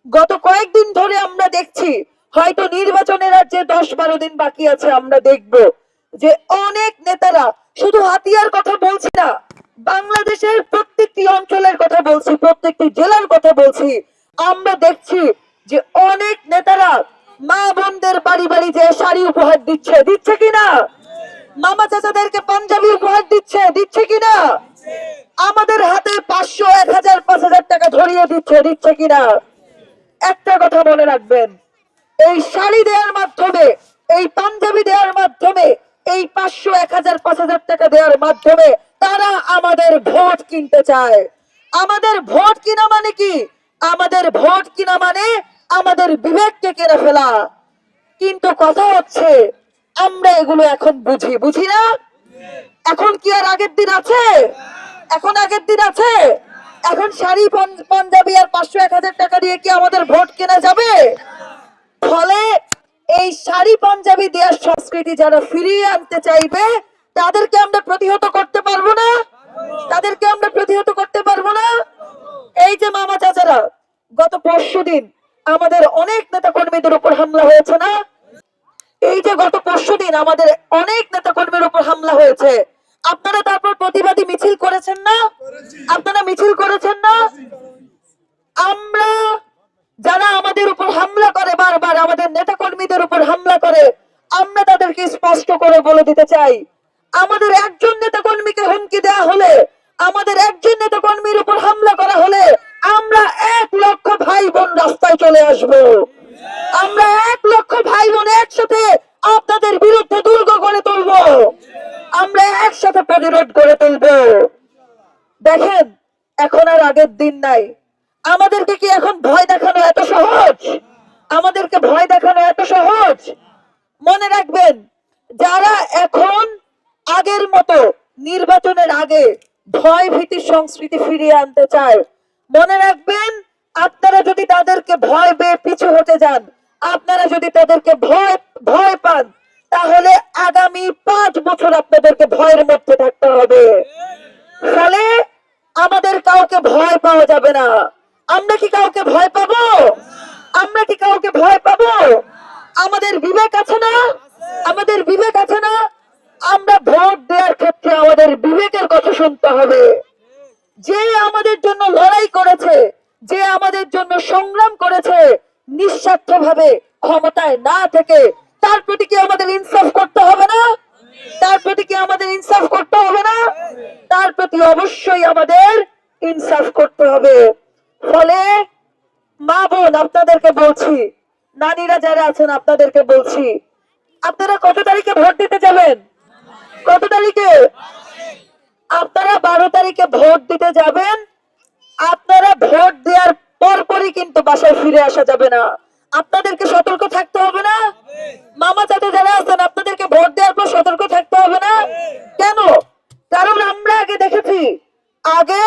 গত কয়েকদিন ধরে আমরা দেখছি, হয়তো নির্বাচনের আর যে 10-12 দিন বাকি আছে, আমরা দেখব যে অনেক নেতারা, শুধু হাতিয়ার কথা বলছি না, বাংলাদেশের প্রত্যেকটি অঞ্চলের কথা বলছি, প্রত্যেকটি জেলার কথা বলছি, আমরা দেখছি যে অনেক নেতারা মা বোনদের বাড়ি বাড়ি যে শাড়ি উপহার দিচ্ছে কিনা, মামা চাচাদেরকে পাঞ্জাবি উপহার দিচ্ছে কিনা, আমাদের হাতে 500, 1000, 5000 টাকা ধরিয়ে দিচ্ছে কিনা। একটা কথা মনে রাখবেন, এই শাড়ি দেওয়ার মাধ্যমে, এই পাঞ্জাবি দেওয়ার মাধ্যমে, এই 500, 1000, 5000 টাকা দেওয়ার মাধ্যমে তারা আমাদের ভোট কিনতে চায়। আমাদের ভোট কিনা মানে কি? আমাদের ভোট কিনা মানে আমাদের বিবেককে কেড়ে ফেলা। কিন্তু কথা হচ্ছে, আমরা এগুলো এখন বুঝি না। এখন কি আর আগের দিন আছে? এখন আগের দিন আছে? এখন শাড়ি পাঞ্জাবি আর 500, 1000 টাকা দিয়ে কি আমাদের ভোট কেনা যাবে? ফলে এই শাড়ি পাঞ্জাবি দেওয়ার সংস্কৃতি যারা ফিরিয়ে আনতে চাইবে, তাদেরকে আমরা প্রতিহত করতে পারবো না? তাদেরকে আমরা প্রতিহত করতে পারবো না? এই যে মামা চাচারা, গত পরশুদিন আমাদের অনেক নেতা কর্মীদের উপর হামলা হয়েছে না? এই যে গত পরশুদিন আমাদের অনেক নেতা কর্মীর উপর হামলা হয়েছে, আপনারা তারপর প্রতিবাদী মিছিল করেছেন না? আপনারা মিছিল করেছেন না? আমরা, যারা আমাদের উপর হামলা করে, বারবার আমাদের নেতা কর্মীদের উপর হামলা করে, আমরা তাদেরকে স্পষ্ট করে বলে দিতে চাই, আমাদের একজন নেতা কর্মীকে হুমকি দেওয়া হলে, আমাদের একজন নেতা কর্মীর উপর হামলা করা হলে, আমরা 1 লক্ষ ভাই বোন রাস্তায় চলে আসব। আমরা 1 লক্ষ ভাই বোন একসাথে আপনাদের বিরুদ্ধে দুর্গ গড়ে তুলব। আমরা একসাথে প্রতিরোধ গড়ে তুলব। দেখেন, এখন আর আগের দিন নাই। আমাদেরকে কি এখন ভয় দেখানো এত সহজ? আমাদেরকে ভয় দেখানো এত সহজ? মনে রাখবেন, যারা এখন আগের মতো নির্বাচনের আগে ভয় ভীতির সংস্কৃতি ফিরিয়ে আনতে চায়, মনে রাখবেন, আপনারা যদি তাদেরকে ভয় পেয়ে পিছু হতে যান, আপনারা যদি তাদেরকে ভয় পান, তাহলে আগামী 5 বছর আপনাদেরকে ভয়ের মধ্যে থাকতে হবে। ফলে আমাদের কাউকে ভয় পাওয়া যাবে না। আমরা কি কাউকে ভয় পাবো? আমরা কি কাউকে ভয় পাবো? আমাদের বিবেক আছে না? আমাদের বিবেক আছে না? আমরা ভোট দেওয়ার ক্ষেত্রে আমাদের বিবেকের কথা শুনতে হবে। যে আমাদের জন্য লড়াই করেছে, যে আমাদের জন্য সংগ্রাম করেছে, নিঃস্বার্থভাবে ক্ষমতায় না থেকে, তার প্রতি কি আমাদের ইনসাফ করতে হবে না? তার প্রতি কি আমাদের ইনসাফ করতে হবে না? তার প্রতি অবশ্যই আমাদের ইনসাফ করতে হবে। ফলে মা বোন, আপনাদেরকে বলছি, নারীরা যারা আছেন আপনাদেরকে বলছি, আপনারা কত তারিখে ভোট দিতে যাবেন? কত তারিখে? আপনারা 12 তারিখে ভোট দিতে যাবেন। আপনারা ভোট দেওয়ার পরপরই কিন্তু বাসায় ফিরে আসা যাবে না। আপনাদেরকে সতর্ক থাকতে হবে না? মামা চাচা যারা আছেন, আপনাদেরকে ভোট দেওয়ার পর সতর্ক থাকতে হবে না? কেন? কারণ আমরা আগে দেখেছি, আগে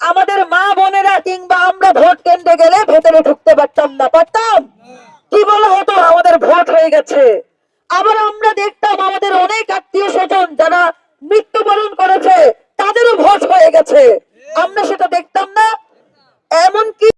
আমাদের মা বোনেরা কিংবা আমরা ভোট কেন্দ্রে গেলে ভেতরে ঢুকতে পারতাম না। পারতাম? কি বলা হতো, আমাদের ভোট হয়ে গেছে। আবার আমরা দেখতাম আমাদের অনেক আত্মীয় স্বজন যারা মৃত্যুবরণ করেছে, তাদেরও ভোট হয়ে গেছে। আমরা সেটা দেখতাম না। এমনকি